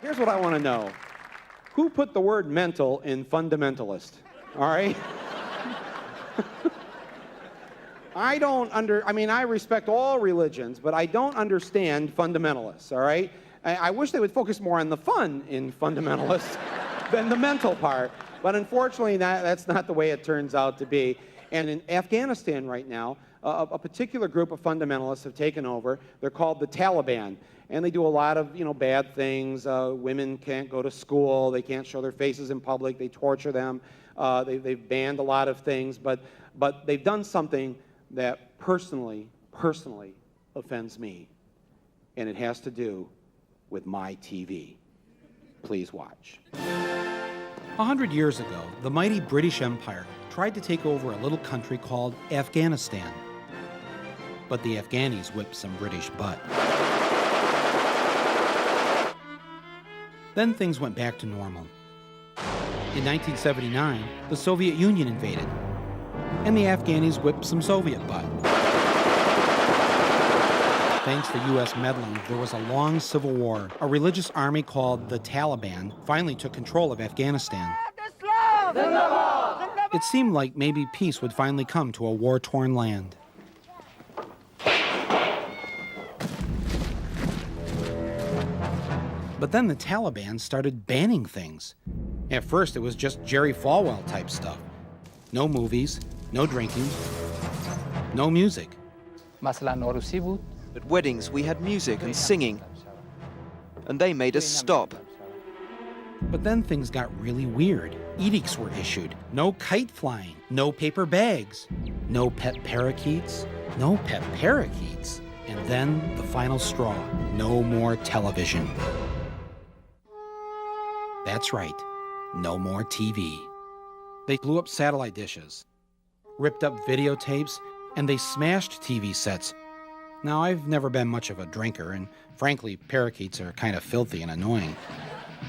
Here's what I want to know. Who put the word mental in fundamentalist? All right? I respect all religions, but I don't understand fundamentalists, all right? I wish they would focus more on the fun in fundamentalists than the mental part. But unfortunately, that's not the way it turns out to be. And in Afghanistan right now, a particular group of fundamentalists have taken over. They're called the Taliban. And they do a lot of, bad things. Women can't go to school. They can't show their faces in public. They torture them. They've banned a lot of things. But they've done something that personally offends me. And it has to do with my TV. Please watch. 100 years ago, the mighty British Empire tried to take over a little country called Afghanistan. But the Afghanis whipped some British butt. Then things went back to normal. In 1979, the Soviet Union invaded, and the Afghanis whipped some Soviet butt. Thanks to U.S. meddling, there was a long civil war. A religious army called the Taliban finally took control of Afghanistan. It seemed like maybe peace would finally come to a war-torn land. But then the Taliban started banning things. At first, it was just Jerry Falwell-type stuff. No movies, no drinking, no music. At weddings, we had music and singing, and they made us stop. But then things got really weird. Edicts were issued. No kite flying, no paper bags, no pet parakeets, no pet parakeets. And then the final straw, no more television. That's right, no more TV. They blew up satellite dishes, ripped up videotapes, and they smashed TV sets. Now, I've never been much of a drinker, and frankly, parakeets are kind of filthy and annoying.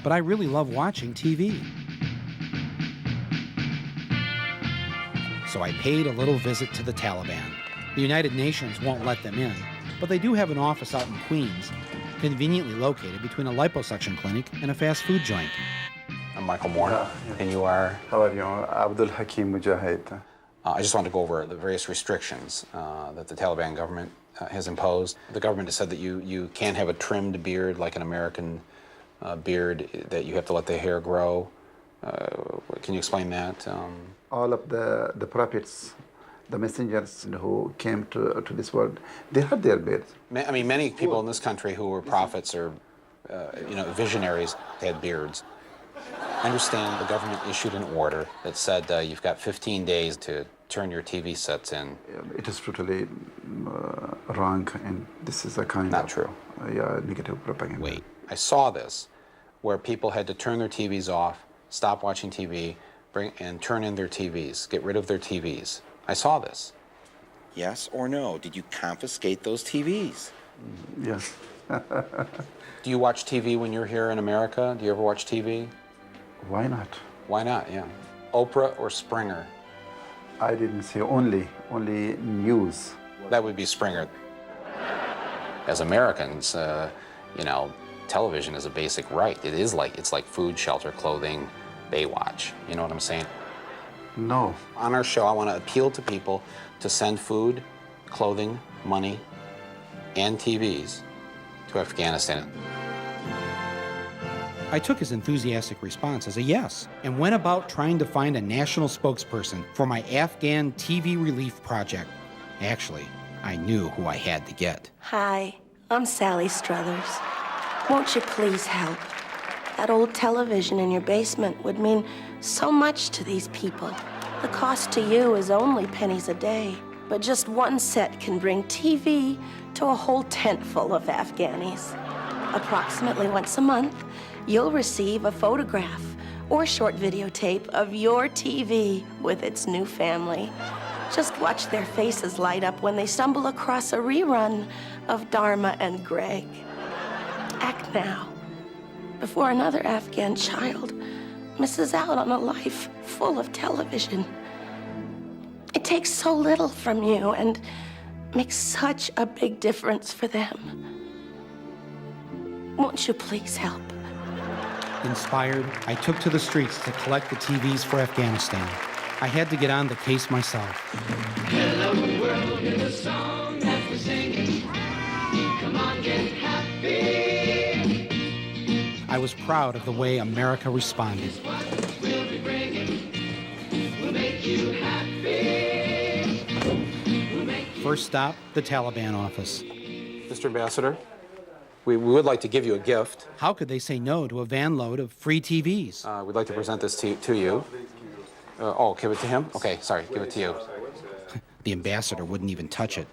But I really love watching TV. So I paid a little visit to the Taliban. The United Nations won't let them in, but they do have an office out in Queens, conveniently located between a liposuction clinic and a fast food joint. I'm Michael Moore, and you are? How are you? Abdul Hakeen Mujahid. I just wanted to go over the various restrictions that the Taliban government has imposed. The government has said that you can't have a trimmed beard like an American beard, that you have to let the hair grow. Can you explain that? All of the prophets, the messengers who came to this world, they had their beards. I mean, many people in this country who were prophets or visionaries had beards. I understand the government issued an order that said you've got 15 days to turn your TV sets in. It is totally wrong, and this is a kind Not of true. Negative propaganda. Wait, I saw this where people had to turn their TVs off, stop watching TV, and turn in their TVs, get rid of their TVs. I saw this. Yes or no? Did you confiscate those TVs? Yes. Do you watch TV when you're here in America? Do you ever watch TV? Why not? Why not, yeah. Oprah or Springer? I didn't say only news. That would be Springer. As Americans, television is a basic right. It's like food, shelter, clothing, Baywatch. You know what I'm saying? No. On our show, I want to appeal to people to send food, clothing, money, and TVs to Afghanistan. I took his enthusiastic response as a yes and went about trying to find a national spokesperson for my Afghan TV relief project. Actually, I knew who I had to get. Hi, I'm Sally Struthers. Won't you please help? That old television in your basement would mean so much to these people. The cost to you is only pennies a day, but just one set can bring TV to a whole tent full of Afghanis. Approximately once a month, you'll receive a photograph or short videotape of your TV with its new family. Just watch their faces light up when they stumble across a rerun of Dharma and Greg. Act now, before another Afghan child misses out on a life full of television. It takes so little from you and makes such a big difference for them. Won't you please help? Inspired, I took to the streets to collect the TVs for Afghanistan. I had to get on the case myself. Hello world is a song that we're singing. Come on, get happy. I was proud of the way America responded. What we'll be bringing will make you happy. First stop, the Taliban office. Mr. Ambassador, we would like to give you a gift. How could they say no to a van load of free TVs? We'd like to present this to you. Give it to him? Okay, sorry, give it to you. The ambassador wouldn't even touch it.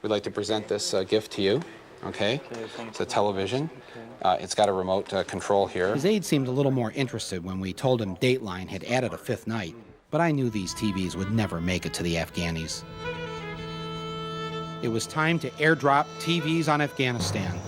We'd like to present this gift to you, okay? It's a television. It's got a remote control here. His aide seemed a little more interested when we told him Dateline had added a fifth night, but I knew these TVs would never make it to the Afghanis. It was time to airdrop TVs on Afghanistan.